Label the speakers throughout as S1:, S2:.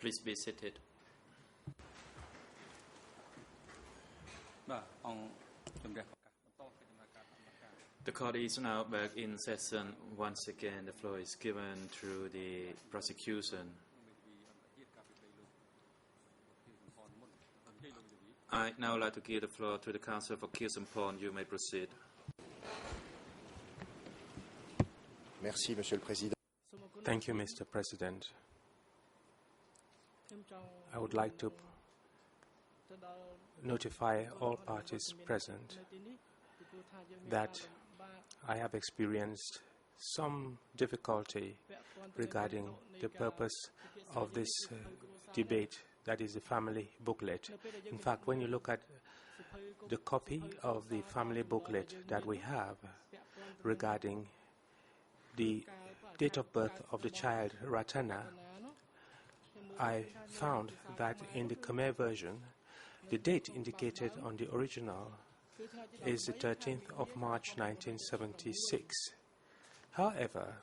S1: Please be seated. The court is now back in session. Once again, the floor is given to the prosecution. I now like to give the floor to the counsel for Kisampon. You may proceed.
S2: Merci, Monsieur le Président.
S3: Thank you, Mr. President. I would like to notify all parties present that I have experienced some difficulty regarding the purpose of this debate, that is the family booklet. In fact, when you look at the copy of the family booklet that we have regarding the date of birth of the child Ratana, I found that in the Khmer version, the date indicated on the original is the 13th of March 1976. However,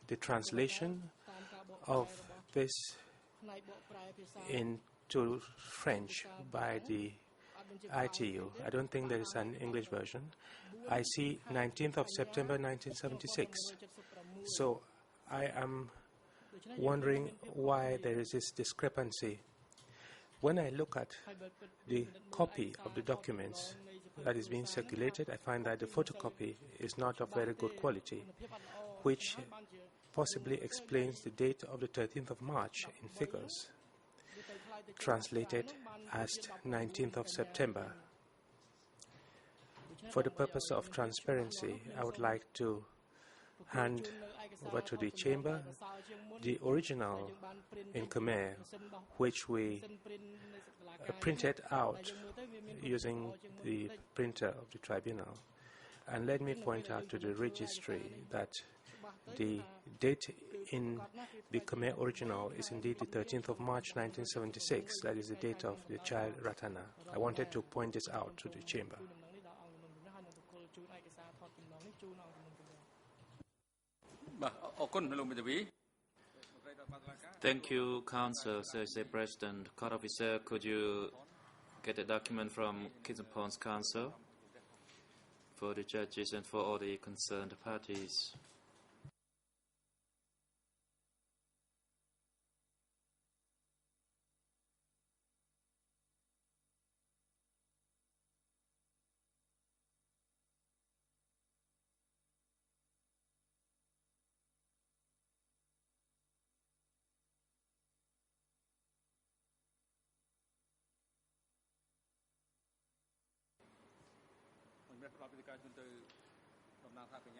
S3: the translation of this into French by the ITU, I don't think there is an English version. I see 19th of September 1976. So I am wondering why there is this discrepancy. When I look at the copy of the documents that is being circulated, I find that the photocopy is not of very good quality, which possibly explains the date of the 13th of March in figures, translated as 19th of September. For the purpose of transparency, I would like to hand over to the chamber the original in Khmer, which we printed out using the printer of the tribunal. And let me point out to the registry that the date in the Khmer original is indeed the 13th of March 1976. That is the date of the child Ratana. I wanted to point this out to the chamber.
S1: Thank you, counsel. Says the President. Court officer, could you get a document from Kisampon's counsel for the judges and for all the concerned parties?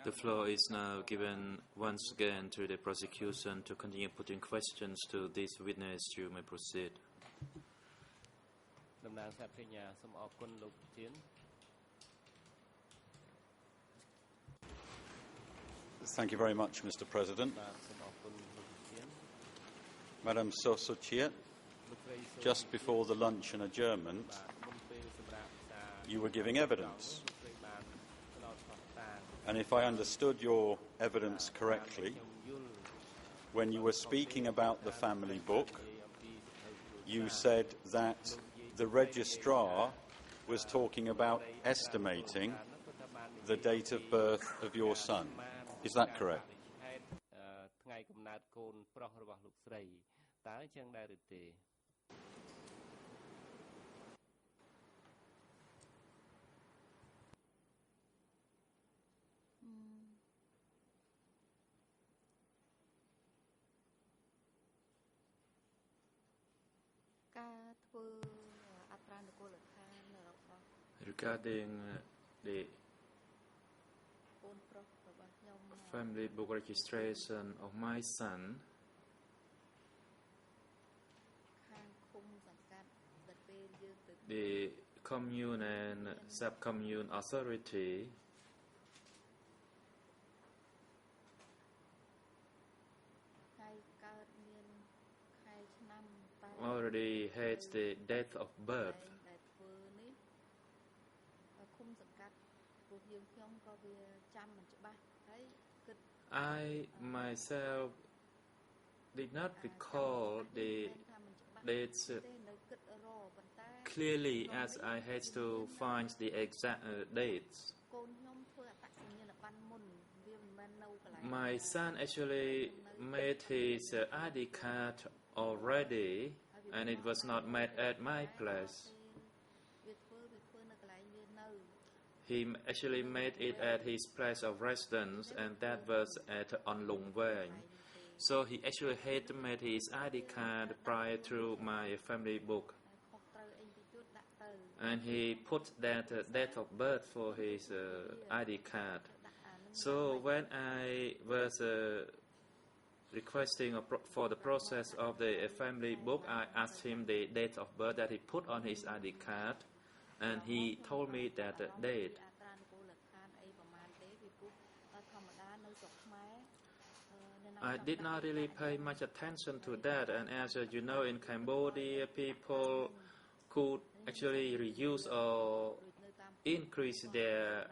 S1: The floor is now given once again to the prosecution to continue putting questions to this witness. You may proceed.
S4: Thank you very much, Mr. President. Madam Sosochiet, just before the lunch and adjournment, you were giving evidence. And if I understood your evidence correctly, when you were speaking about the family book, you said that the registrar was talking about estimating the date of birth of your son. Is that correct?
S1: Regarding the family book registration of my son, the commune and sub-commune authority already has the date of birth. I myself did not recall the dates clearly, as I had to find the exact dates. My son actually made his ID card already, and it was not made at my place. He actually made it at his place of residence, and that was at On Lung Vang. So he actually had made his ID card prior to my family book. And he put that date of birth for his ID card. So when I was requesting for the process of the family book, I asked him the date of birth that he put on his ID card, and he told me that date. I did not really pay much attention to that, and as you know, in Cambodia, people could actually reduce or increase their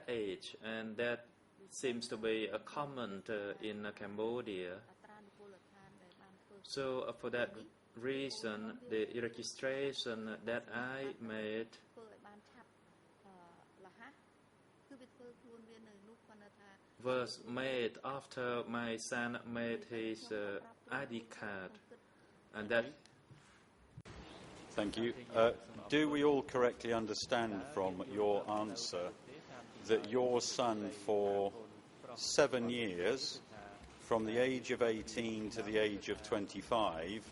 S1: age, and that seems to be a common in Cambodia. So for that reason, the registration that I made was made after my son made his ID card, and that.
S4: Thank you. Do we all correctly understand from your answer that your son for 7 years, from the age of 18 to the age of 25,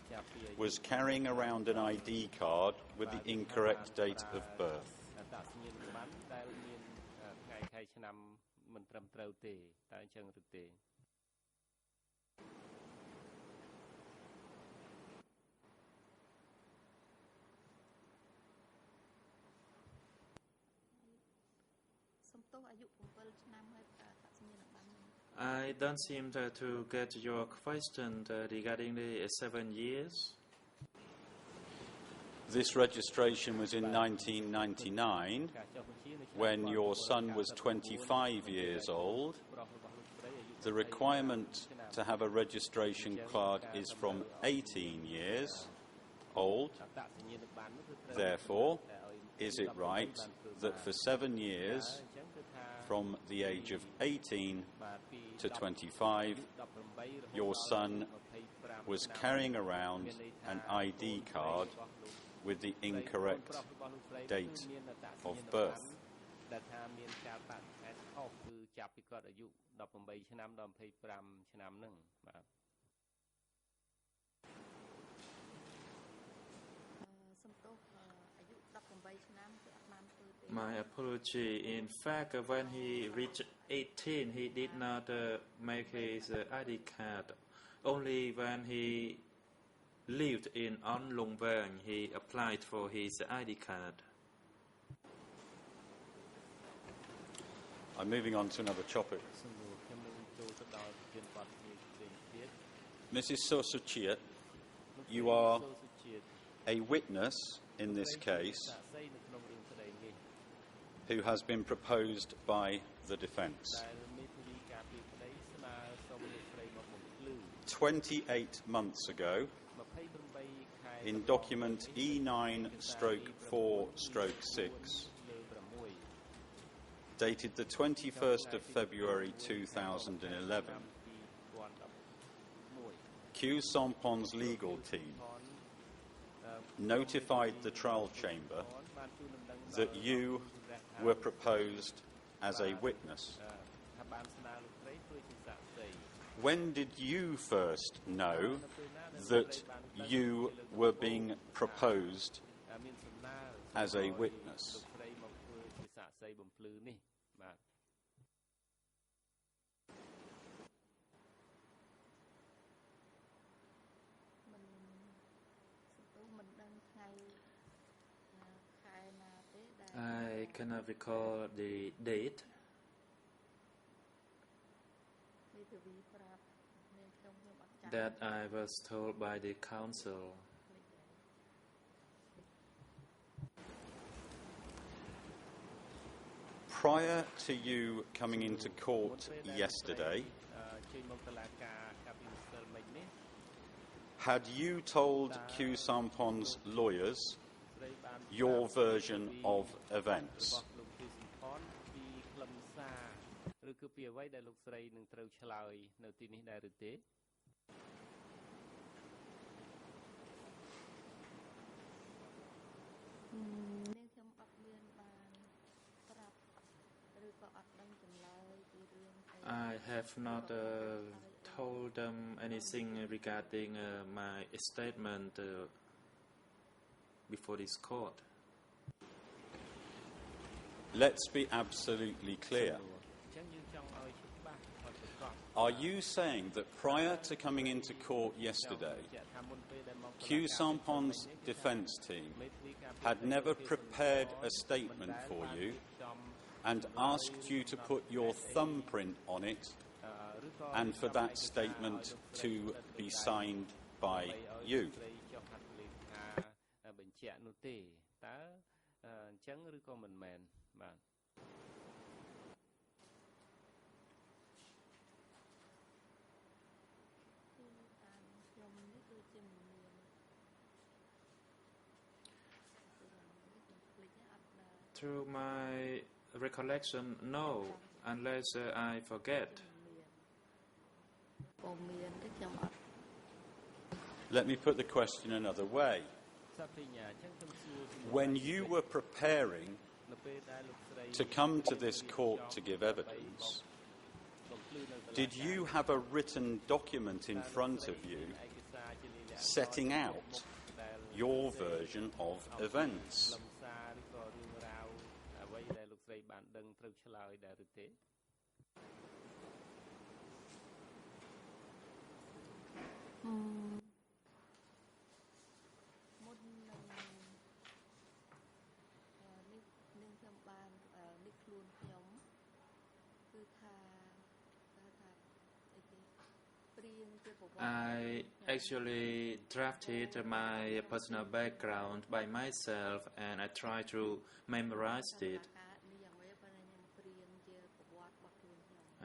S4: was carrying around an ID card with the incorrect date of birth?
S1: I don't seem to get your question regarding the 7 years.
S4: This registration was in 1999, when your son was 25 years old. The requirement to have a registration card is from 18 years old. Therefore, is it right that for 7 years, from the age of 18 to 25, your son was carrying around an ID card with the incorrect date of birth?
S1: My apology. In fact, when he reached 18, he did not make his ID card. Only when he lived in On Lung Vang, he applied for his ID card.
S4: I'm moving on to another topic. Mrs. Sosuchiat, you are a witness in this case who has been proposed by the defence. 28 months ago, in document E9/4/6, dated the 21st of February 2011, Khieu Sampon's legal team notified the trial chamber that you were proposed as a witness. When did you first know that you were being proposed as a witness?
S1: I cannot recall the date. That I was told by the council.
S4: Prior to you coming into court yesterday, Had you told Q Sampon's lawyers your version of events?
S1: I have not told them anything regarding my statement before this court.
S4: Let's be absolutely clear. Are you saying that prior to coming into court yesterday, Q Sampon's defence team had never prepared a statement for you and asked you to put your thumbprint on it and for that statement to be signed by you?
S1: Through my recollection, no, unless I forget.
S4: Let me put the question another way. When you were preparing to come to this court to give evidence, did you have a written document in front of you setting out your version of events?
S1: I actually drafted my personal background by myself and I tried to memorize it.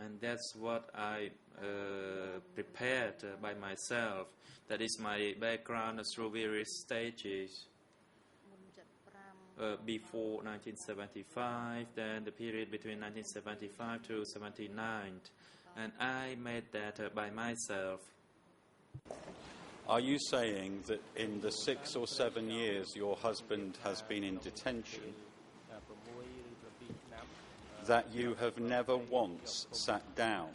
S1: And that's what I prepared by myself. That is my background through various stages. Before 1975, then the period between 1975 to 79. And I made that by myself.
S4: Are you saying that in the 6 or 7 years your husband has been in detention, that you have never once sat down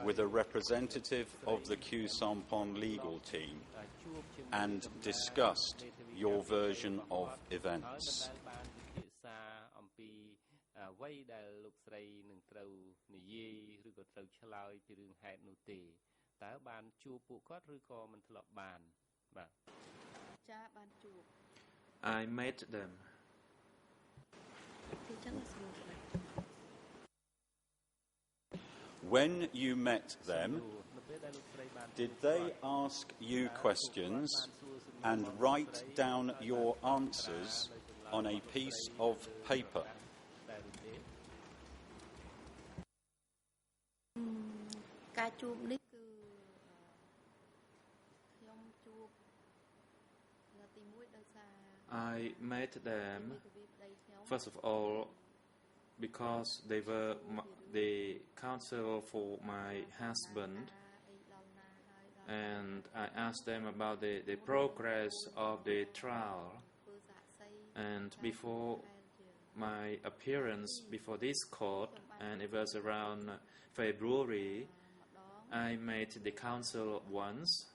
S4: with a representative of the Q Sampon legal team and discussed your version of events?
S1: I met them.
S4: When you met them, did they ask you questions and write down your answers on a piece of paper?
S1: I met them, first of all, because they were the counsel for my husband, and I asked them about the progress of the trial. And before my appearance before this court, and it was around February, I met the counsel once.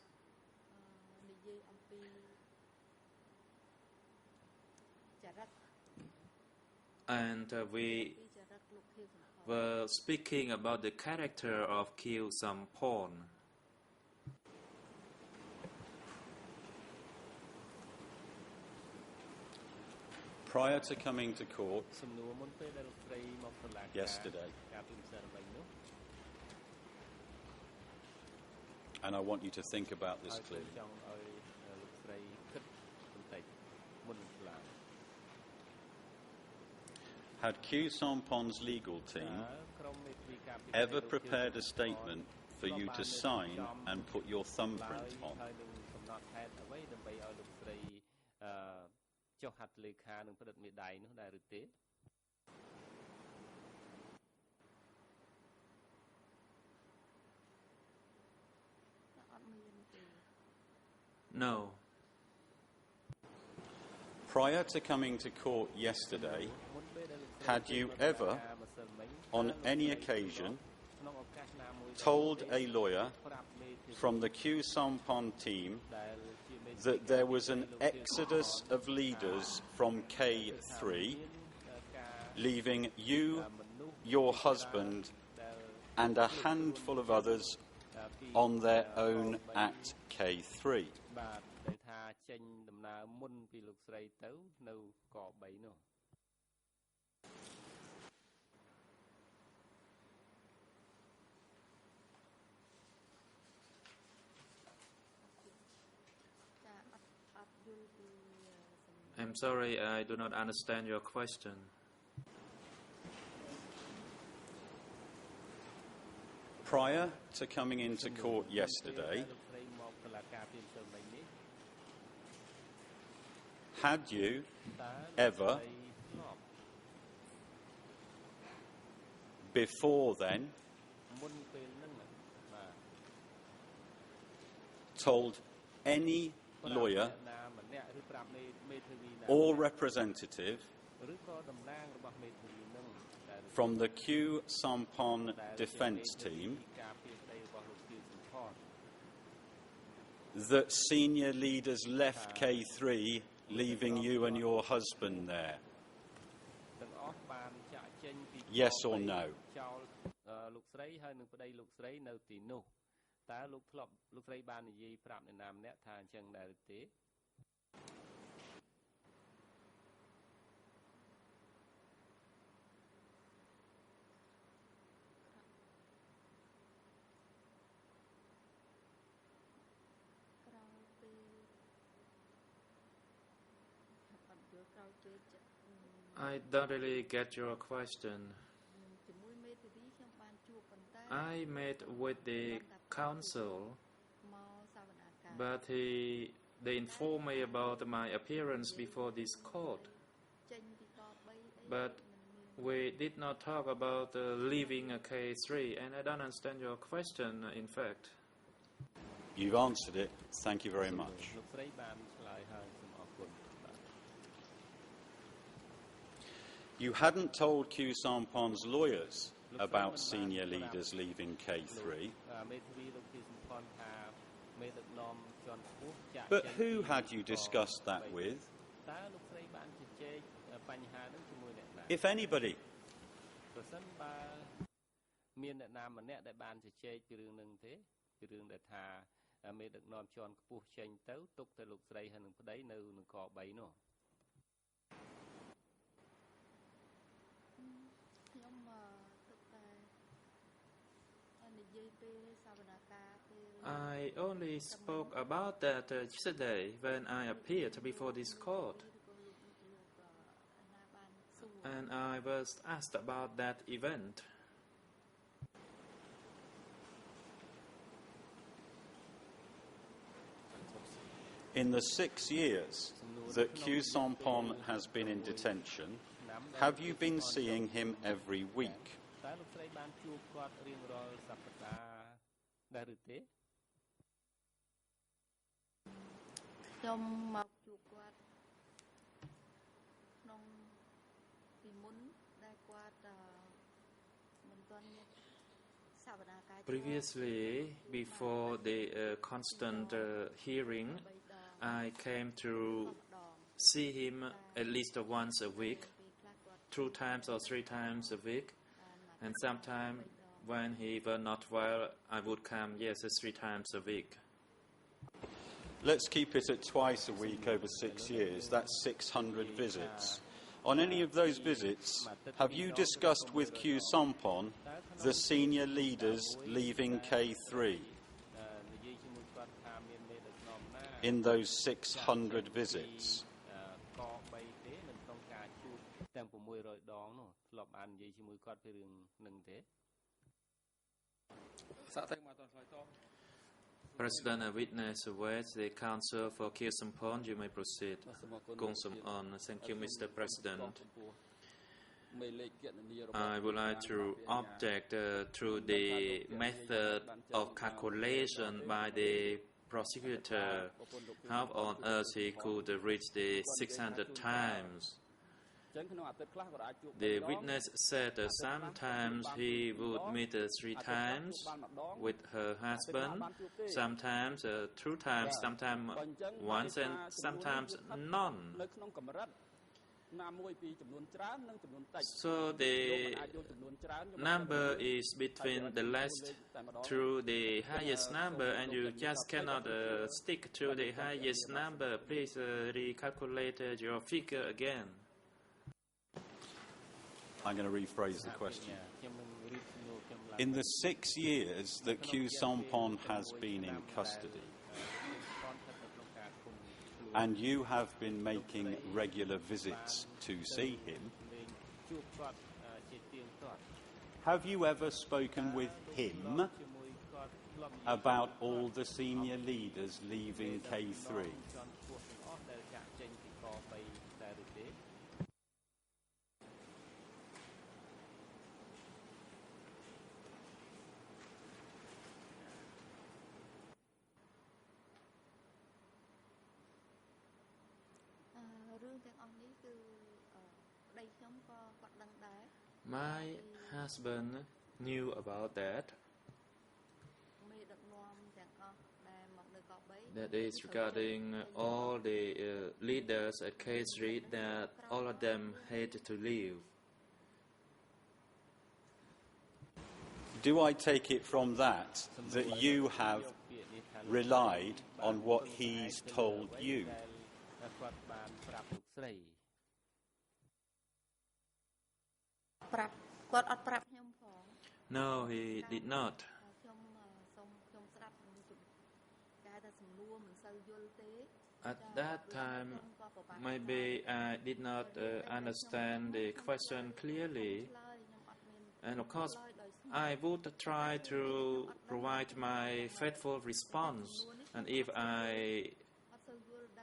S1: And we were speaking about the character of Q Sampon.
S4: Prior to coming to court yesterday, and I want you to think about this clearly, had Q Sampon's legal team ever prepared a statement for you to sign and put your thumbprint on?
S1: No.
S4: Prior to coming to court yesterday, had you ever, on any occasion, told a lawyer from the Q Sampon team that there was an exodus of leaders from K3, leaving you, your husband, and a handful of others on their own at K3?
S1: I'm sorry, I do not understand your question.
S4: Prior to coming into court yesterday, had you ever, before then, told any lawyer or representative from the Q Sampon defence team that senior leaders left K3, leaving you and your husband there? Yes or no?
S1: I don't really get your question. I met with the council, but they informed me about my appearance before this court. But we did not talk about leaving a K3, and I don't understand your question, in fact.
S4: You've answered it. Thank you very much. You hadn't told Q Sampon's lawyers about senior leaders leaving K3. But who had you discussed that with? If anybody.
S1: I only spoke about that yesterday when I appeared before this court. And I was asked about that event.
S4: In the 6 years that Q Sampon has been in detention, have you been seeing him every week?
S1: Previously, before the constant hearing, I came to see him at least once a week, 2 times or 3 times a week, and sometimes when he was not well, I would come, 3 times a week.
S4: Let's keep it at twice a week over 6 years. That's 600 visits. On any of those visits, have you discussed with Q Sampon the senior leaders leaving K3 in those 600 visits?
S1: President and witness await the counsel for Kirsampon. You may proceed. Thank you, Mr. President. I would like to object to the method of calculation by the prosecutor. How on earth he could reach the 600 times? The witness said sometimes he would meet 3 times with her husband, sometimes 2 times, sometimes once, and sometimes none. So the number is between the less to the highest number, and you just cannot stick to the highest number. Please recalculate your figure again.
S4: I'm going to rephrase the question. In the 6 years that Kirsampon has been in custody, and you have been making regular visits to see him, have you ever spoken with him about all the senior leaders leaving K3?
S1: My husband knew about that. That is regarding all the leaders at K3, that all of them had to leave.
S4: Do I take it from that you have relied on what he's told you?
S1: No, he did not. At that time, maybe I did not understand the question clearly. And of course, I would try to provide my faithful response. And if I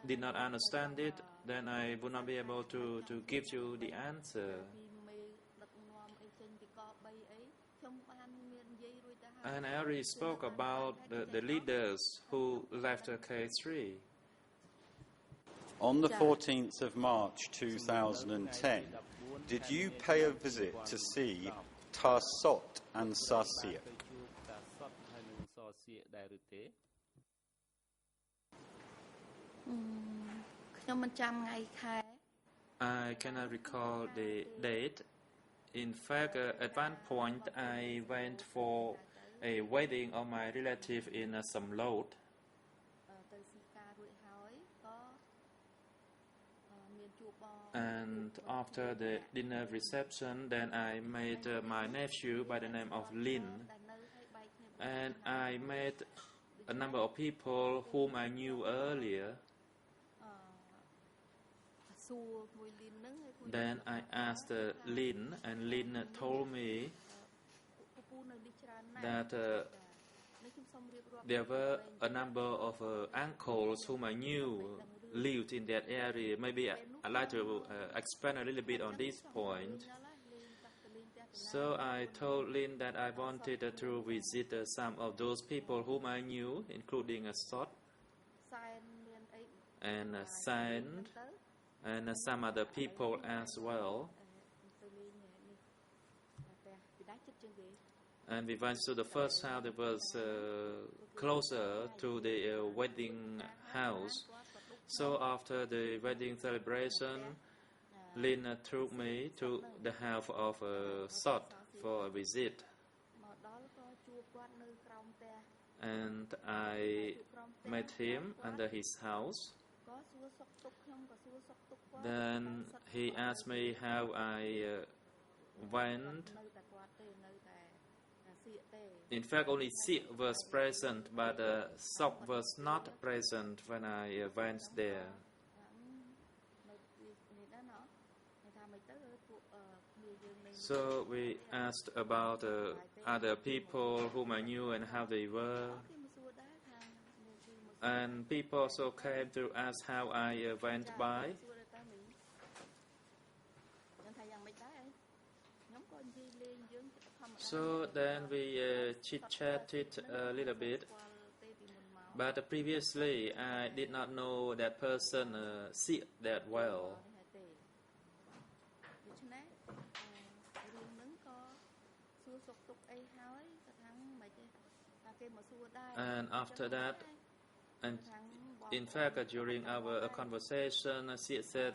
S1: did not understand it, then I would not be able to give you the answer. And I already spoke about the leaders who left K3.
S4: On the 14th of March 2010, did you pay a visit to see Tarsot and Sasiak?
S1: I cannot recall the date. In fact, at one point, I went for a wedding of my relative in Samlot. And after the dinner reception, then I met my nephew by the name of Lin. And I met a number of people whom I knew earlier. Then I asked Lin, and Lin told me that there were a number of uncles whom I knew lived in that area. Maybe I'd like to expand a little bit on this point. So I told Lin that I wanted to visit some of those people whom I knew, including Sot and Sand and some other people as well. And we went to the first house that was closer to the wedding house. So after the wedding celebration, Lin took me to the house of Sot for a visit. And I met him under his house. Then he asked me how I went. In fact, only Sik was present, but Sok was not present when I went there. So we asked about other people whom I knew and how they were. And people also came to ask how I went by. So then we chit-chatted a little bit. But previously, I did not know that person see that well. And after that, and in fact, during our conversation, she said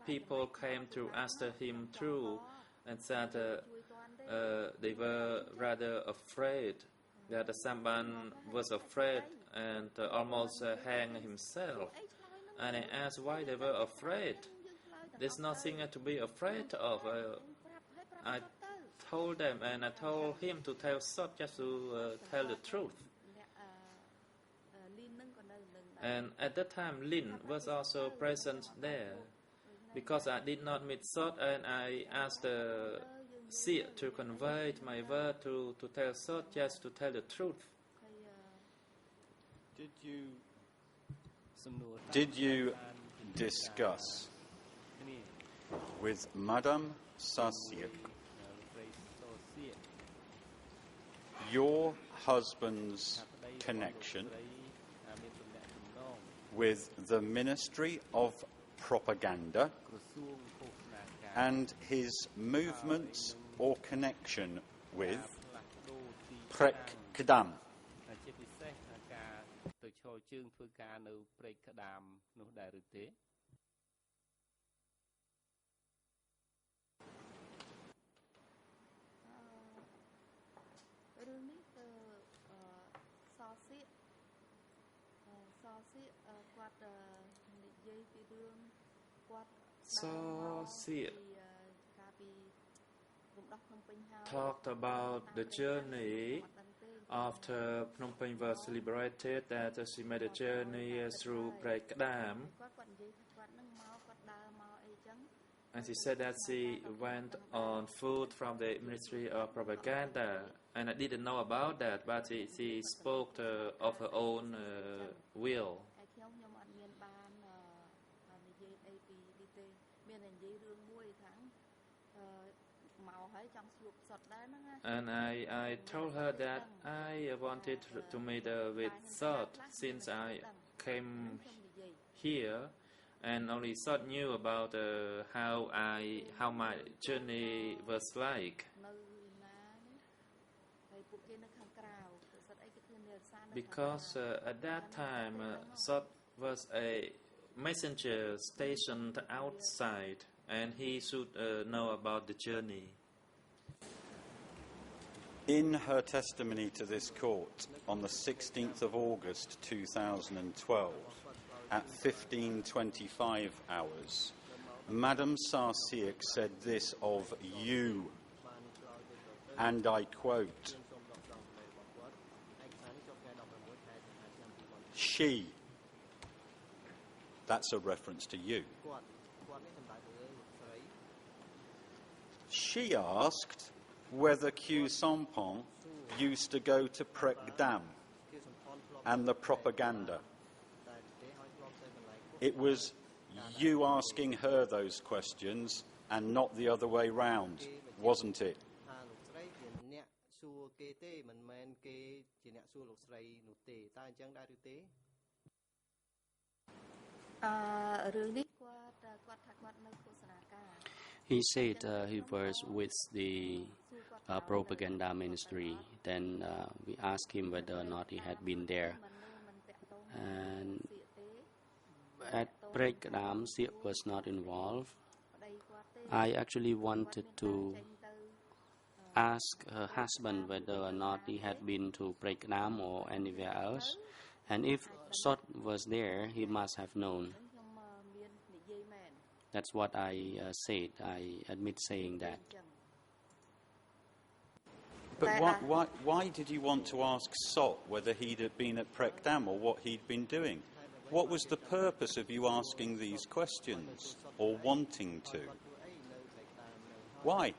S1: people came to ask him through and said they were rather afraid, that someone was afraid and almost hanged himself. And I asked why they were afraid. There's nothing to be afraid of. I told them, and I told him to tell Sot just to tell the truth. And at that time, Lin was also present there, because I did not meet Sot, and I asked Sia to convey my word to tell Sot just to tell the truth.
S4: Did you discuss with Madame Sasiak your husband's connection with the Ministry of Propaganda and his movements or connection with Prek Kedam?
S1: So Sia talked about the journey after Phnom Penh was liberated, that she made a journey through Prek Kedam. And she said that she went on foot from the Ministry of Propaganda. And I didn't know about that, but she spoke of her own will. And I told her that I wanted to meet with Sot since I came here, and only Sot knew about how my journey was like. Because at that time, Sot was a messenger stationed outside, and he should know about the journey.
S4: In her testimony to this court on the 16th of August 2012 at 15:25 hours, Madame Sarsiak said this of you, and I quote, "She," that's a reference to you, "she asked whether Khieu Samphan used to go to Prek Kedam and the propaganda. It was you asking her those questions and not the other way round, wasn't it?"
S5: He said he was with the propaganda ministry. Then we asked him whether or not he had been there. And at Prek Kedam, Siak was not involved. I actually wanted to ask her husband whether or not he had been to Prek Kedam or anywhere else. And if Sot was there, he must have known. That's what I said. I admit saying that.
S4: But why did you want to ask Sot whether he'd have been at Prek Kedam or what he'd been doing? What was the purpose of you asking these questions or wanting to? Why?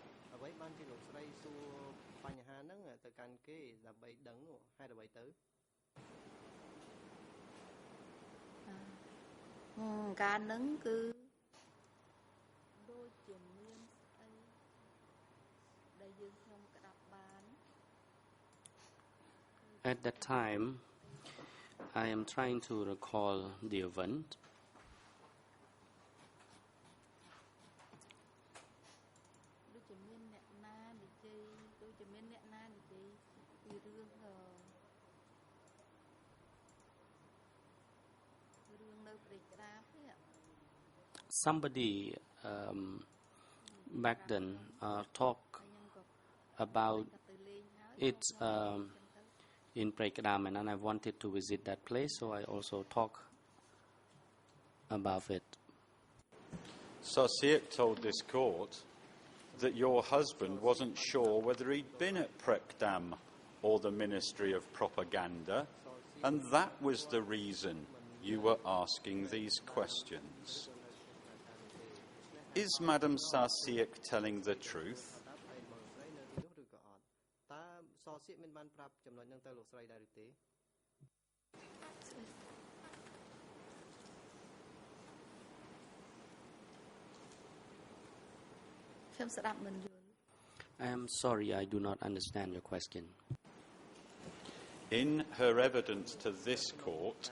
S5: At that time, I am trying to recall the event. Somebody back then talked about it in Prekadam, and I wanted to visit that place, so I also talk about it.
S4: Sarsiak told this court that your husband wasn't sure whether he'd been at Prekdam or the Ministry of Propaganda, and that was the reason you were asking these questions. Is Madam Sarsiak telling the truth?
S5: I am sorry, I do not understand your question.
S4: In her evidence to this court,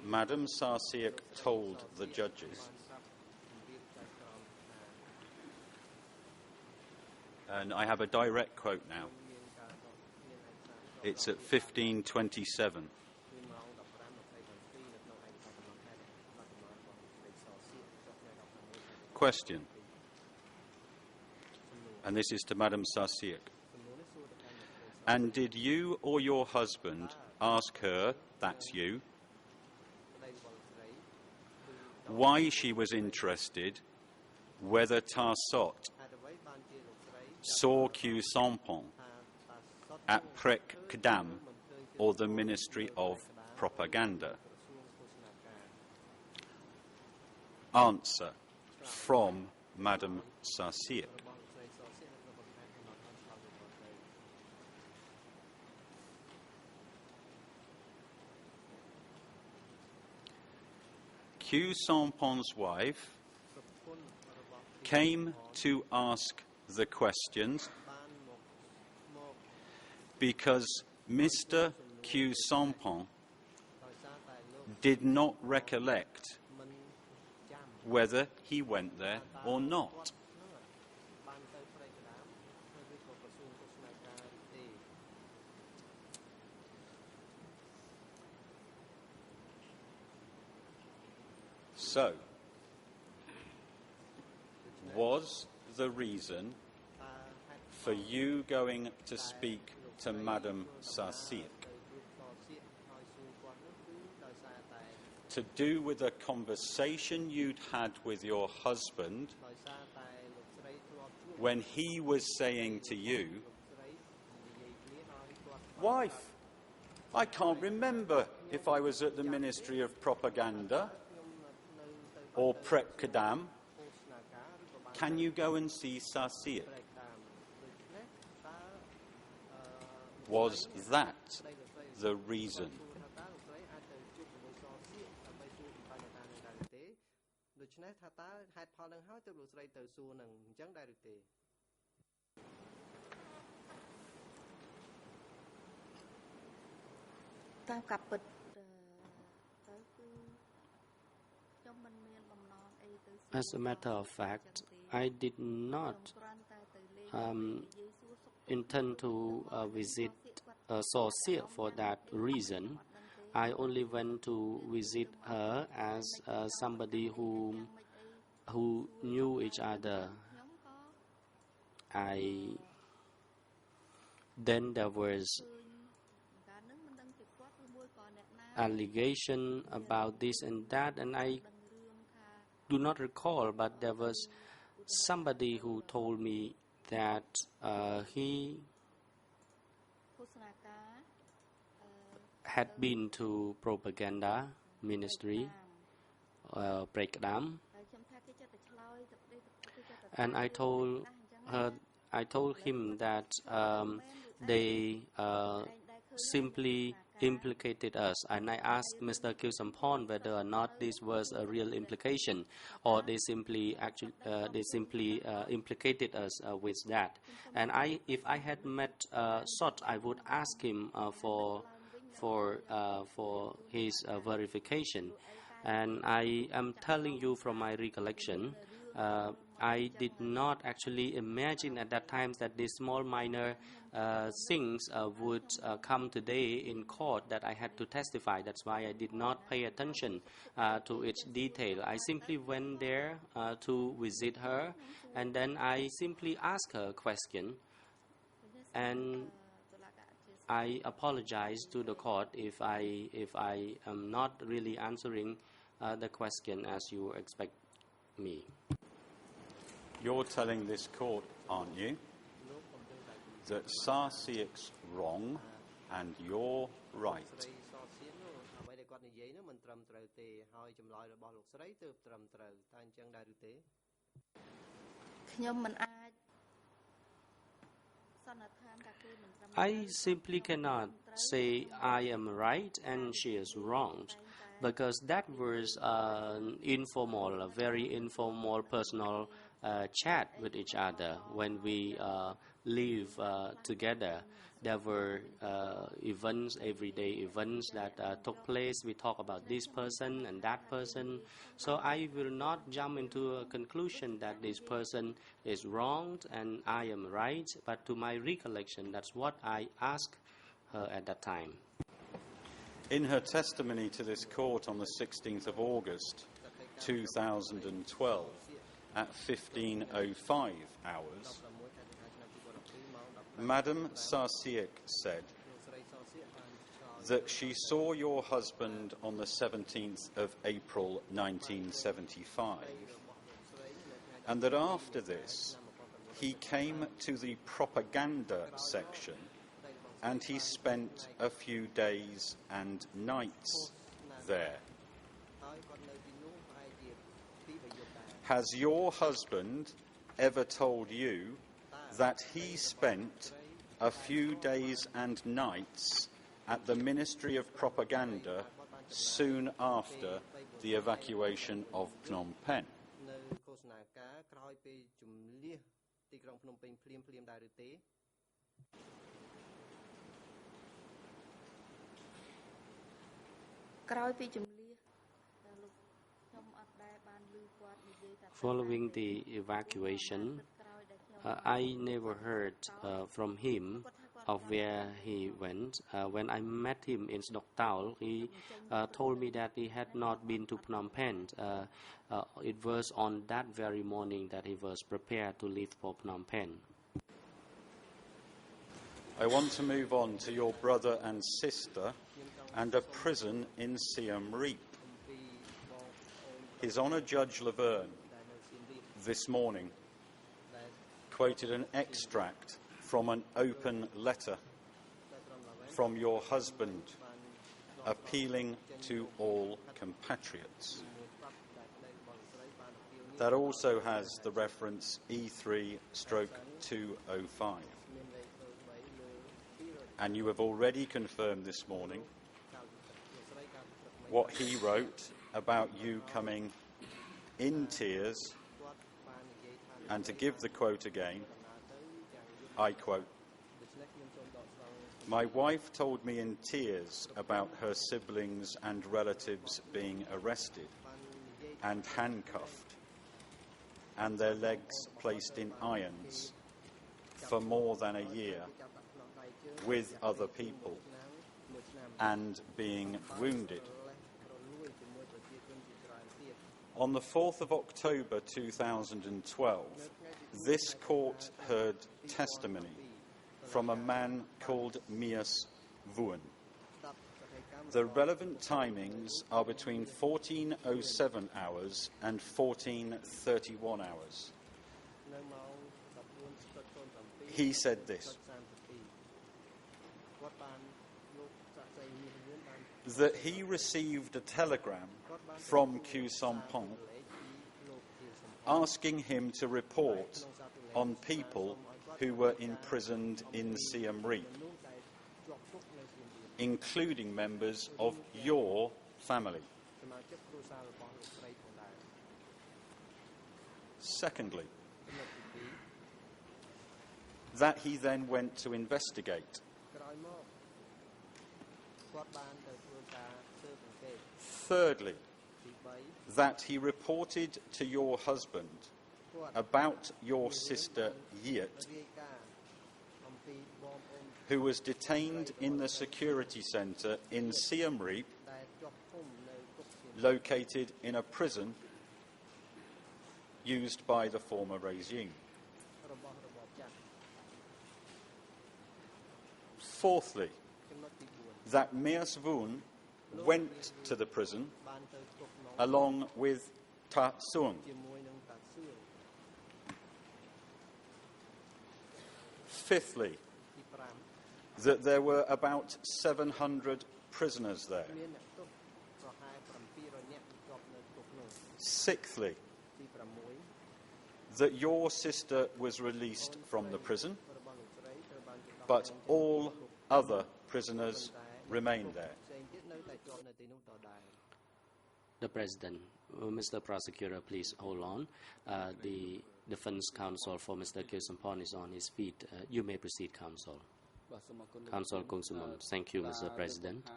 S4: Madam Sarsiak told the judges, and I have a direct quote now, it's at 1527. Question, and this is to Madam Sarsiak. And did you or your husband ask her, that's you, why she was interested whether Tarsot saw Q Sampon at Prek Kdam or the Ministry of Propaganda? Answer from Madam Sarsiak. Q Sampon's wife came to ask the questions because Mr. Q Sampon did not recollect whether he went there or not. So, was the reason for you going to speak to Madam Sarsiak to do with a conversation you'd had with your husband when he was saying to you, wife, I can't remember if I was at the Ministry of Propaganda or Prek Kdam, can you go and see Sarsiak? Was that the reason?
S5: As a matter of fact, I did not intend to visit Sarsiak for that reason. I only went to visit her as somebody who knew each other. Then there was allegation about this and that, and I do not recall, but there was somebody who told me that he had been to propaganda ministry, Prekadam, and I told him that they simply implicated us. And I asked Mr. Kyusampon whether or not this was a real implication, or they simply implicated us with that. And if I had met Sot, I would ask him for his verification. And I am telling you from my recollection, I did not actually imagine at that time that these small minor things would come today in court that I had to testify. That's why I did not pay attention to its detail. I simply went there to visit her, and then I simply asked her a question, and I apologize to the court if I am not really answering the question as you expect me.
S4: You're telling this court, aren't you, that Sarsiek's wrong and you're right?
S5: I simply cannot say I am right and she is wrong, because that was informal, a very informal, personal chat with each other when we live together. There were events, everyday events that took place. We talk about this person and that person. So I will not jump into a conclusion that this person is wrong and I am right. But to my recollection, that's what I asked her at that time.
S4: In her testimony to this court on the 16th of August 2012 at 15:05 hours, Madam Sarsiek said that she saw your husband on the 17th of April 1975, and that after this he came to the propaganda section and he spent a few days and nights there. Has your husband ever told you that he spent a few days and nights at the Ministry of Propaganda soon after the evacuation of Phnom Penh?
S5: Following the evacuation, I never heard from him of where he went. When I met him in Sdok Tau, he told me that he had not been to Phnom Penh. It was on that very morning that he was prepared to leave for Phnom Penh.
S4: I want to move on to your brother and sister and a prison in Siem Reap. His Honour Judge Laverne this morning quoted an extract from an open letter from your husband appealing to all compatriots. That also has the reference E3/205. And you have already confirmed this morning what he wrote about you coming in tears, and to give the quote again, I quote, "My wife told me in tears about her siblings and relatives being arrested and handcuffed and their legs placed in irons for more than a year with other people and being wounded." On the 4th of October 2012, this court heard testimony from a man called Mias Vuon. The relevant timings are between 14:07 hours and 14:31 hours. He said this, that he received a telegram from Kyusampon asking him to report on people who were imprisoned in Siem Reap. including members of your family. Secondly, that he then went to investigate. Thirdly, that he reported to your husband about your sister Yit, who was detained in the security centre in Siem Reap, located in a prison used by the former regime. Fourthly, that Mia Svun went to the prison along with Ta Suong. Fifthly, that there were about 700 prisoners there. Sixthly, that your sister was released from the prison, but all other prisoners remained there.
S5: The President, Mr. Prosecutor, please hold on. The Defense Counsel for Mr. Kirsampon is on his feet. You may proceed, Counsel. Counsel Kungsumon. Thank you, Mr. President.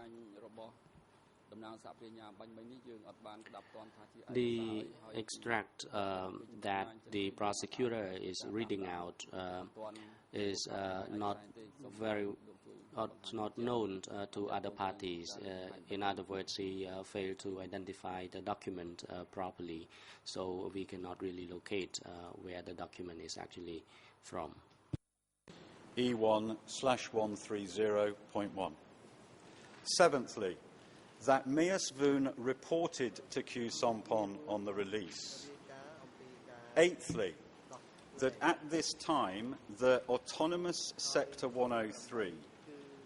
S5: The extract that the prosecutor is reading out is not known to other parties. In other words, he failed to identify the document properly, so we cannot really locate where the document is actually from.
S4: E1/130.1. Seventhly, that Mia Svun reported to Khieu Samphan on the release. Eighthly, that at this time the autonomous Sector 103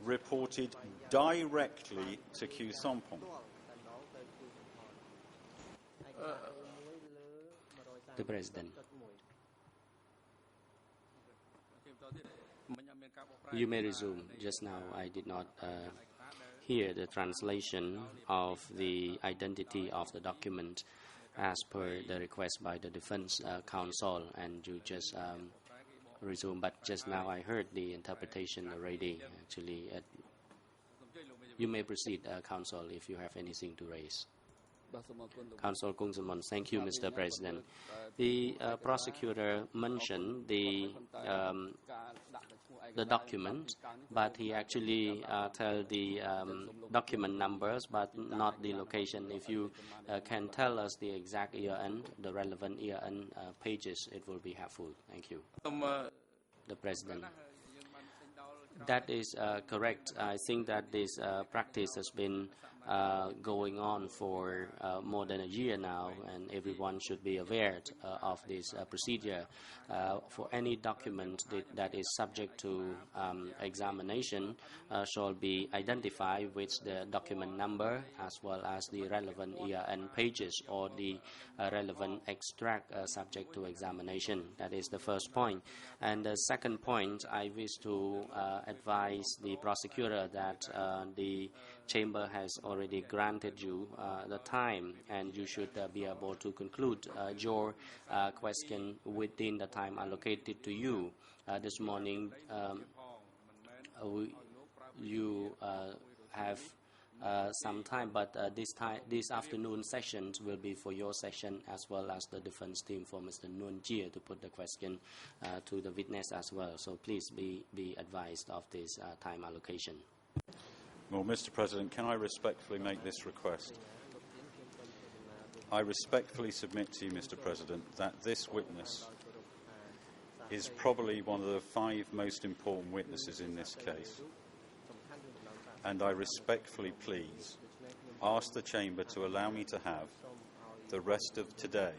S4: reported directly to Khieu Samphan.
S5: The President. You may resume. Just now I did not hear the translation of the identity of the document as per the request by the Defense Counsel, and you just resume. But just now I heard the interpretation already. Actually, you may proceed, Counsel, if you have anything to raise. Counsel Kungsumon. Thank you, Mr. President. The prosecutor mentioned the document, but he actually tell the document numbers, but not the location. If you can tell us the exact year-end, the relevant year-end pages, it will be helpful. Thank you. The President. That is correct. I think that this practice has been going on for more than a year now, and everyone should be aware of this procedure. For any document that is subject to examination shall be identified with the document number as well as the relevant year-end pages or the relevant extract subject to examination. That is the first point. And the second point, I wish to advise the prosecutor that the Chamber has already granted you the time, and you should be able to conclude your question within the time allocated to you. This morning, you have some time, but this afternoon sessions will be for your session as well as the defense team for Mr. Nguyen Jia to put the question to the witness as well. So please be advised of this time allocation.
S4: Well, Mr. President, can I respectfully make this request? I respectfully submit to you, Mr. President, that this witness is probably one of the 5 most important witnesses in this case. And I respectfully please ask the Chamber to allow me to have the rest of today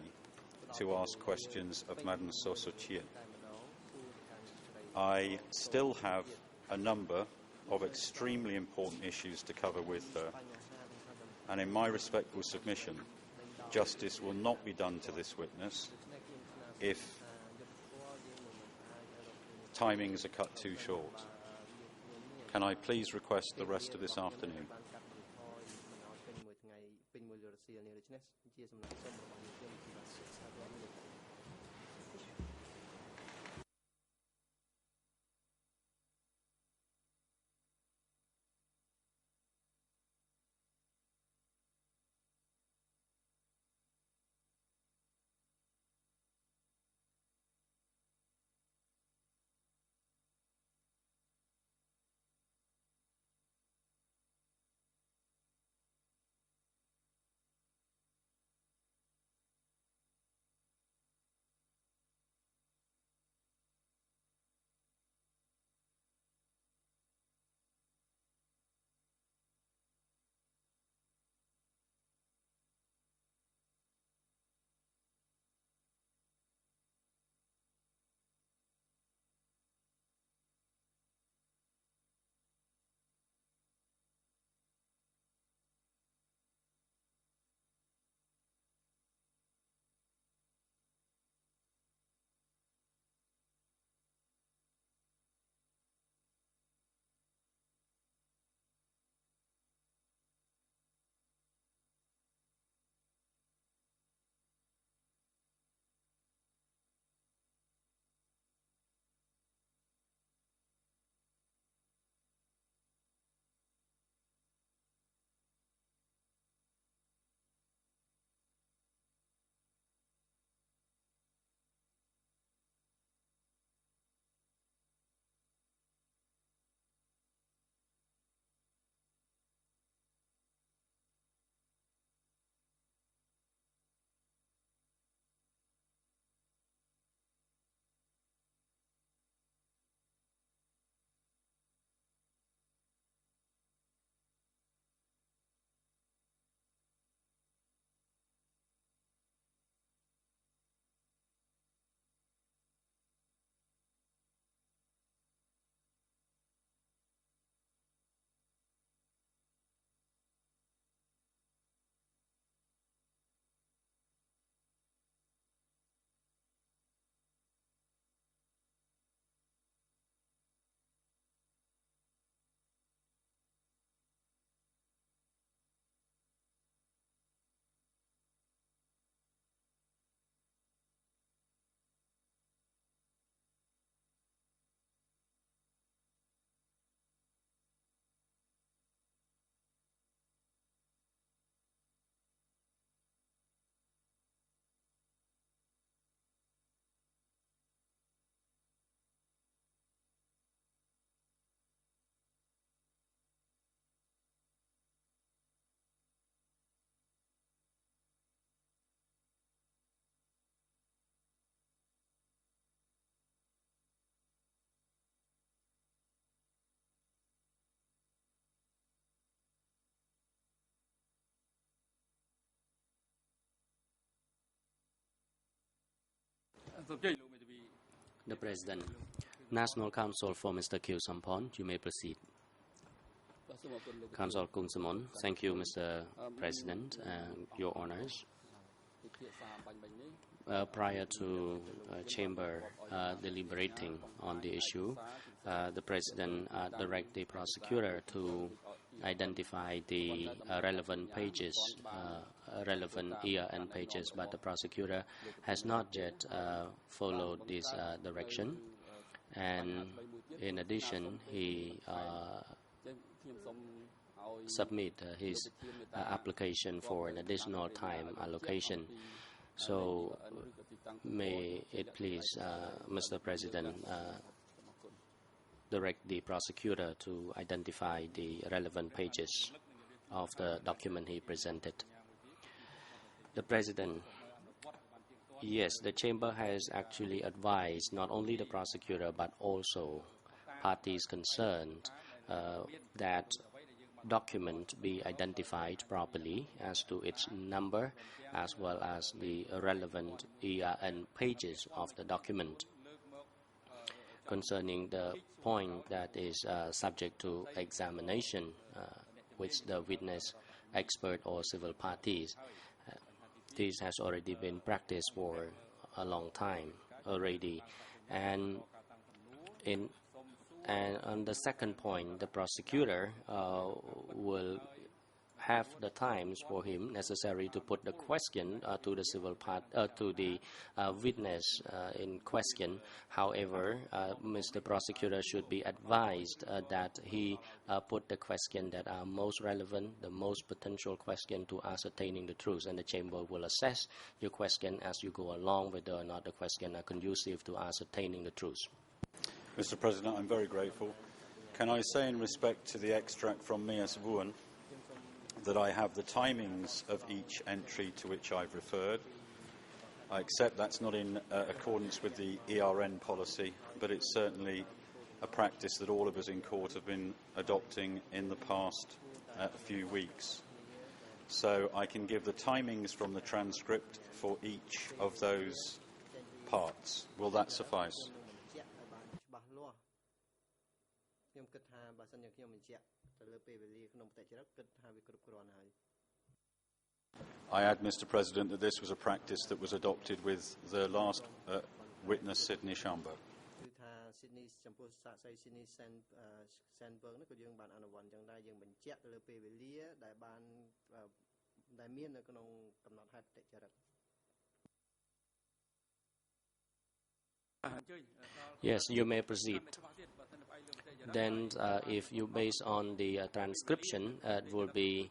S4: to ask questions of Madam So So Chien. I still have a number of extremely important issues to cover with her, and in my respectful submission, justice will not be done to this witness if timings are cut too short. Can I please request the rest of this afternoon?
S5: The President. National Council for Mr. Kyu Sampon, you may proceed. Council Kung Samon, thank you, Mr. President, Your Honors. Prior to Chamber deliberating on the issue, the President directed the prosecutor to identify the relevant pages, relevant year and pages, but the prosecutor has not yet followed this direction. And in addition, he submit his application for an additional time allocation. So may it please, Mr. President, direct the prosecutor to identify the relevant pages of the document he presented. The President. Yes, the Chamber has actually advised not only the prosecutor but also parties concerned that document be identified properly as to its number as well as the relevant year and pages of the document. Concerning the point that is subject to examination with the witness, expert or civil parties, this has already been practiced for a long time already, and in And on the second point, the prosecutor will have the times for him necessary to put the question to the civil part to the witness in question. However, Mr. Prosecutor should be advised that he put the question that are most relevant, the most potential question to ascertaining the truth, and the chamber will assess your question as you go along, whether or not the question are conducive to ascertaining the truth.
S4: Mr. President, I'm very grateful. Can I say in respect to the extract from Ms. Vuon that I have the timings of each entry to which I've referred. I accept that's not in accordance with the ERN policy, but it's certainly a practice that all of us in court have been adopting in the past few weeks. So I can give the timings from the transcript for each of those parts. Will that suffice? I add, Mr. President, that this was a practice that was adopted with the last witness, Sidney Shambo.
S5: Yes, you may proceed. Then, if you base on the transcription, it will be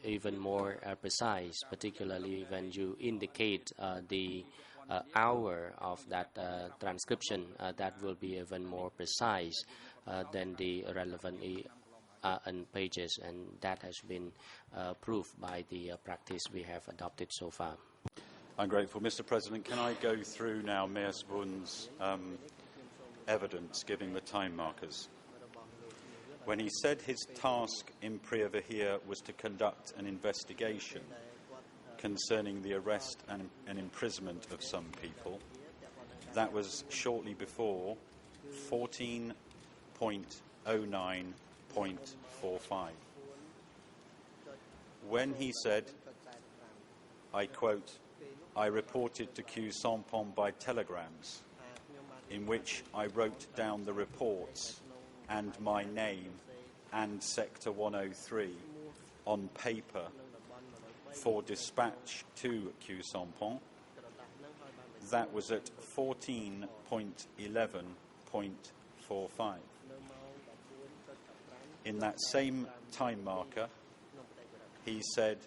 S5: even more precise, particularly when you indicate the hour of that transcription. That will be even more precise than the relevant pages, and that has been proved by the practice we have adopted so far.
S4: I'm grateful. Mr. President, can I go through now Ms. Vuon's evidence giving the time markers? When he said his task in Priya-Vihir was to conduct an investigation concerning the arrest and imprisonment of some people, that was shortly before 14.09.45. When he said, I quote, I reported to Khieu Samphan by telegrams, in which I wrote down the reports and my name and Sector 103 on paper for dispatch to Khieu Samphan. That was at 14.11.45. In that same time marker, he said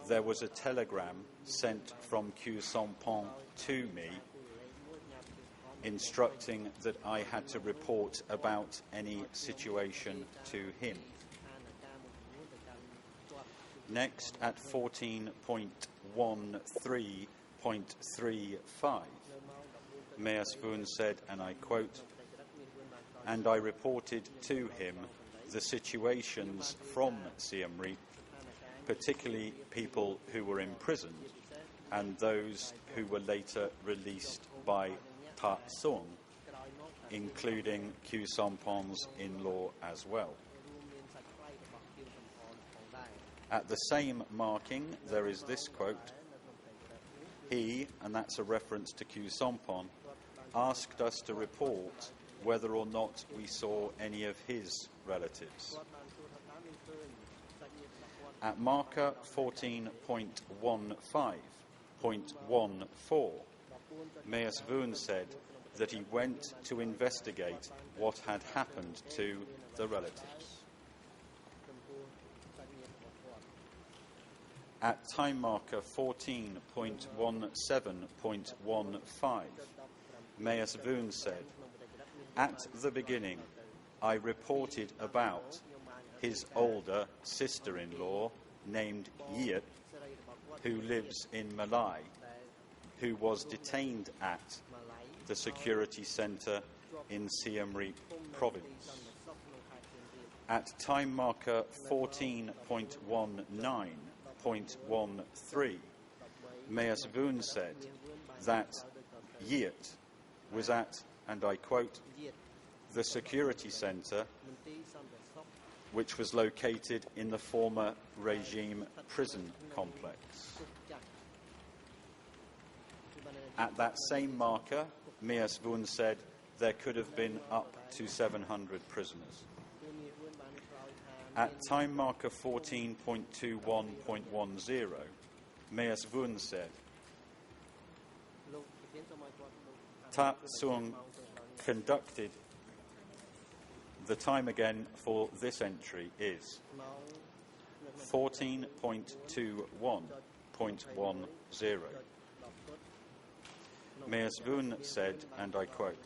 S4: there was a telegram sent from Khieu Samphan to me instructing that I had to report about any situation to him. Next, at 14.13.35, Ms. Vuon said, and I quote, and I reported to him the situations from Siem Reap, particularly people who were imprisoned and those who were later released by Ta Song, including Khieu Samphan's in-law as well. At the same marking, there is this quote, he, and that's a reference to Khieu Samphan, asked us to report whether or not we saw any of his relatives. At marker 14.15.14, Ms. Vuon said that he went to investigate what had happened to the relatives. At time marker 14.17.15, Ms. Vuon said, at the beginning, I reported about his older sister-in-law named Yiet, who lives in Malai, who was detained at the security centre in Siem Reap province. At time marker 14.19.13, Ms. Vuon said that Yiet was at, and I quote, the security centre which was located in the former regime prison complex. At that same marker, Ms. Vuon said there could have been up to 700 prisoners. At time marker 14.21.10, Ms. Vun said, Ta Sung conducted. The time again for this entry is 14.21.10. Ms. Vun said, and I quote,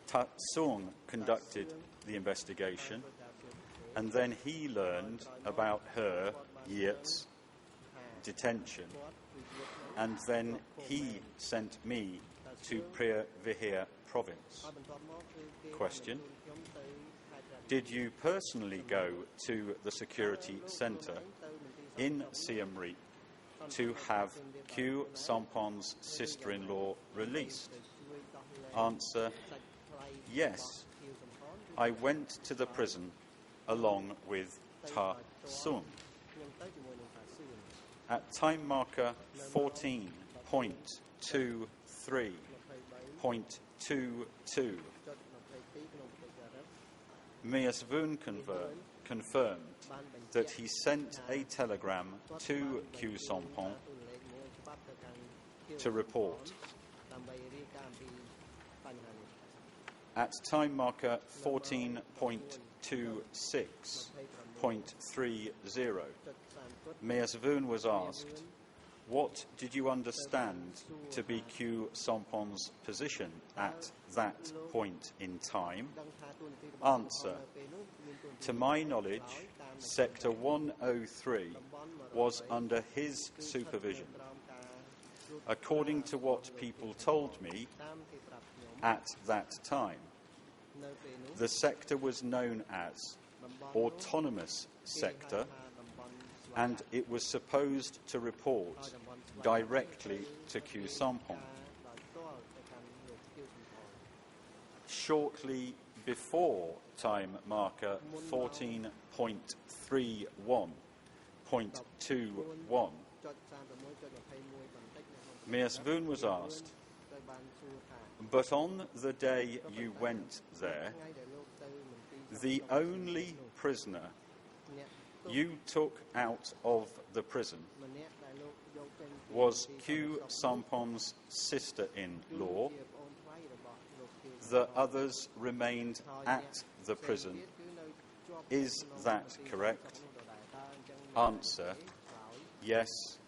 S4: Ta Sung conducted the investigation, and then he learned about her, Yeat's, detention, and then he sent me to Preah Vihear province. Question: did you personally go to the security centre in Siem Reap to have Q Sampon's sister-in-law released? Answer: yes. I went to the prison along with Ta Sung. At time marker 14.23.22, Ms. Vun confirmed that he sent a telegram to Q Sampon to report. At time marker 14.26.30, Ms. Vun was asked, what did you understand to be Q Sampon's position at that point in time? Answer: to my knowledge, Sector 103 was under his supervision. According to what people told me at that time, the sector was known as Autonomous Sector, and it was supposed to report directly to Q Sampon. Shortly before time marker 14.31.21, Ms. Vun was asked, but on the day you went there, the only prisoner you took out of the prison was Q Sampon's sister-in-law. The others remained at the prison. Is that correct? Answer: yes,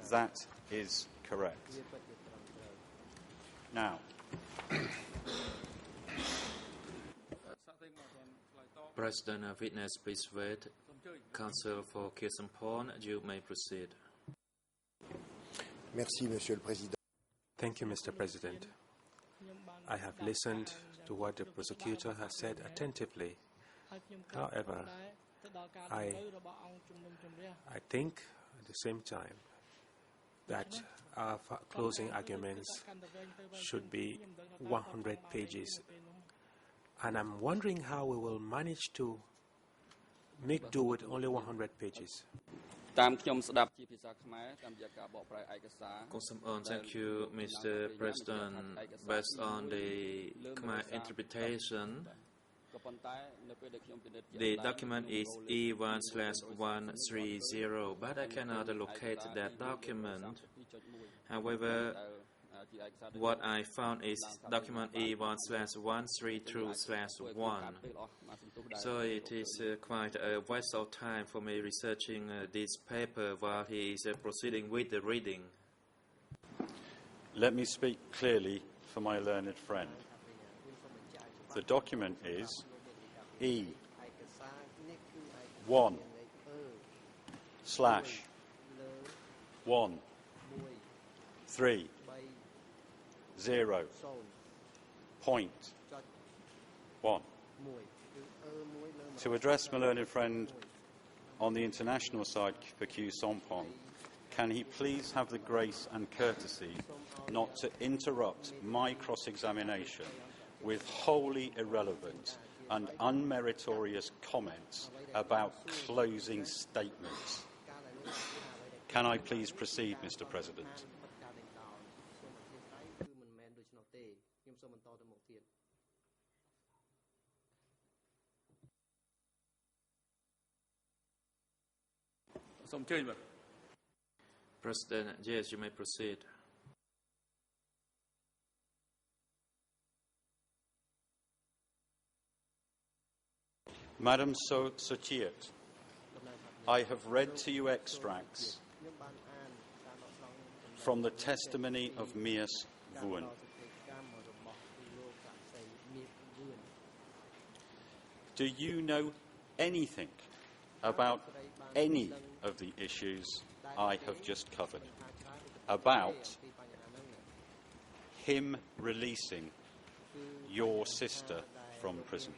S4: that is correct. Now,
S1: President, witness, please wait. Counsel for Q Sampon, you may proceed.
S2: Merci, Monsieur le Président.
S3: Thank you, Mr. President. I have listened to what the prosecutor has said attentively. However, I think at the same time that our closing arguments should be 100 pages. And I'm wondering how we will manage to make do with only 100 pages.
S1: Thank you, Mr. President. Based on the Khmer interpretation, the document is E1/130, but I cannot locate that document. However, what I found is document E1/132/1. So it is quite a waste of time for me researching this paper while he is proceeding with the reading.
S4: let me speak clearly for my learned friend. The document is E1/130.1. To address my learned friend on the international side for Q Sampon, can he please have the grace and courtesy not to interrupt my cross-examination with wholly irrelevant and unmeritorious comments about closing statements? Can I please proceed, Mr. President?
S1: President, yes, you may proceed.
S4: Madam Sochiat, I have read to you extracts from the testimony of Mies Vuon. Do you know anything about any of the issues I have just covered? About him releasing your sister from prison?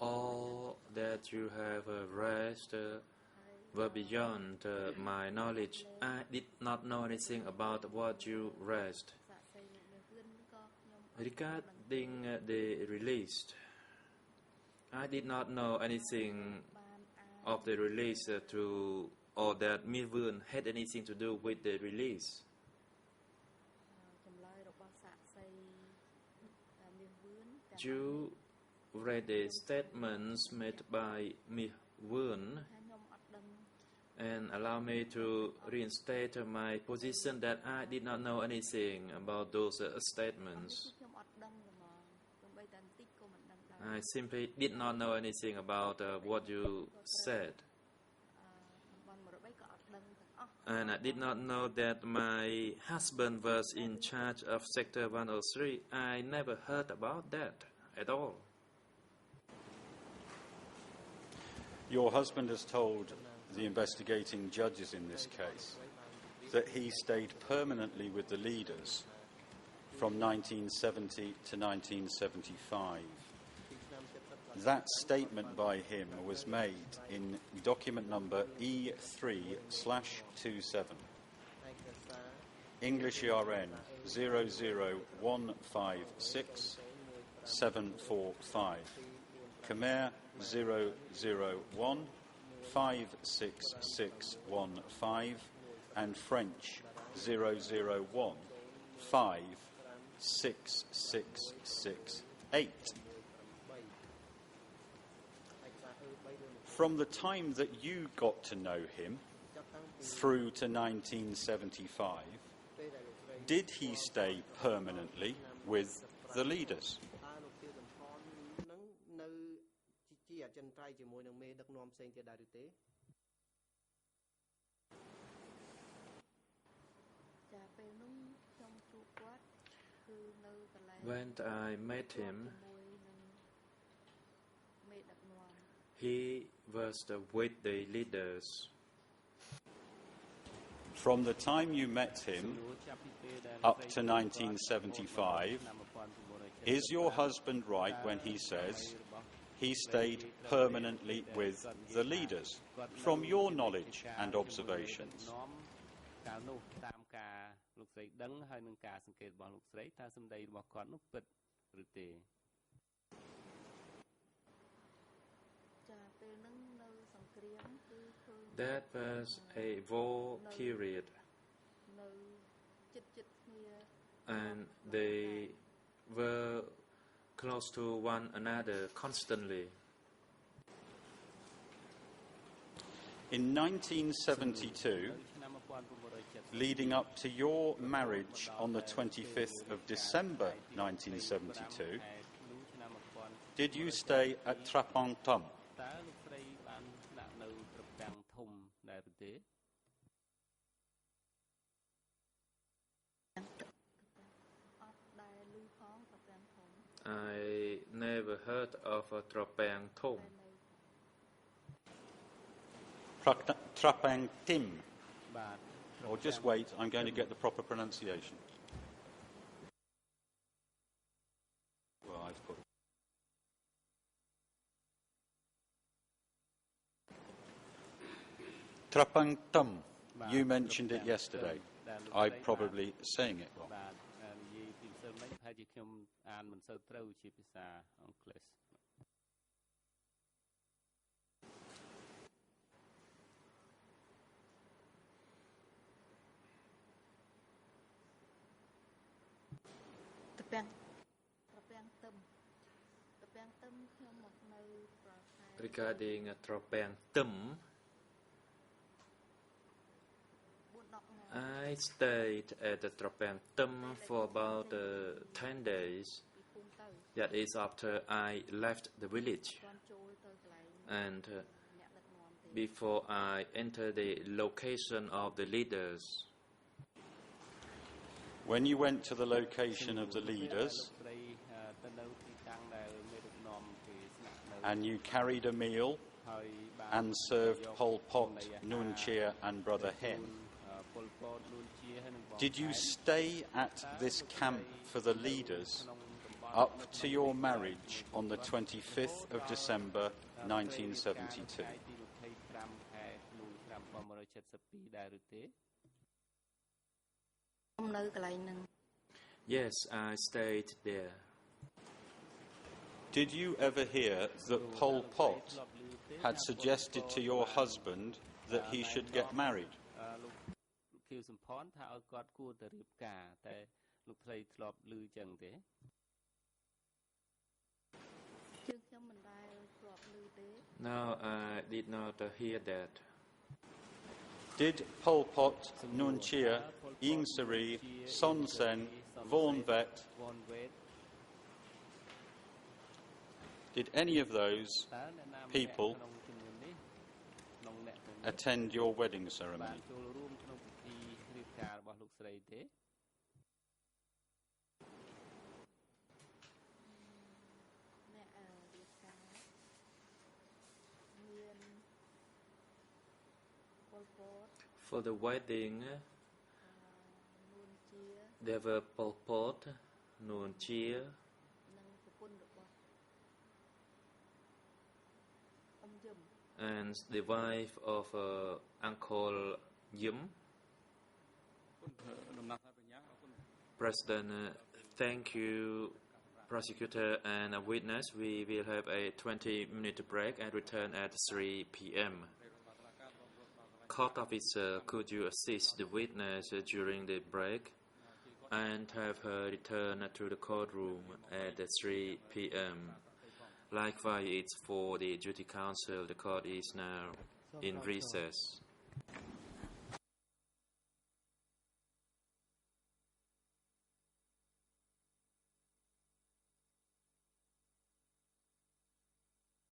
S1: All that you have raised were beyond my knowledge. I did not know anything about what you raised. Regarding the release, I did not know anything of the release or that Ms. Vuon had anything to do with the release. You read the statements made by Ms. Vuon and allow me to reinstate my position that I did not know anything about those statements. I simply did not know anything about what you said. And I did not know that my husband was in charge of Sector 103. I never heard about that at all.
S4: Your husband has told the investigating judges in this case that he stayed permanently with the leaders from 1970 to 1975. That statement by him was made in document number E3/27, English ERN 00156-745, Khmer 001-56615, and French 001-56668. From the time that you got to know him through to 1975, did he stay permanently with the leaders?
S1: When I met him, he was with the leaders.
S4: From the time you met him up to 1975, is your husband right when he says he stayed permanently with the leaders, from your knowledge and observations?
S1: That was a war period, and they were close to one another constantly.
S4: In 1972, leading up to your marriage on the 25th of December 1972, did you stay at Trapang Thom?
S1: I never heard of Trapang Thom.
S4: Trapang Tim. Or just wait, I'm going to get the proper pronunciation. Well, I've put. Trapang Thom. You mentioned it yesterday. I'm probably saying it wrong.
S1: Regarding Tropang Tum, I stayed at the Tropang Tum for about 10 days. That is after I left the village. And before I entered the location of the leaders.
S4: When you went to the location of the leaders and you carried a meal and served Pol Pot, Nuon Chea and Brother Hen, did you stay at this camp for the leaders up to your marriage on the 25th of December 1972?
S1: Yes, I stayed there.
S4: Did you ever hear that Pol Pot had suggested to your husband that he should get married?
S1: No, I did not hear that.
S4: Did Pol Pot, Nuon Chea, Ieng Sary, Son Sen, Vaughan Vet, did any of those people attend your wedding ceremony?
S1: For the wedding, there were Pol Pot, Nuon Chea, and the wife of Uncle Yum. President, thank you, prosecutor and a witness. We will have a 20-minute break and return at 3 p.m. Court officer, could you assist the witness during the break and have her return to the courtroom at 3 p.m. Likewise, it's for the duty counsel. The court is now in recess.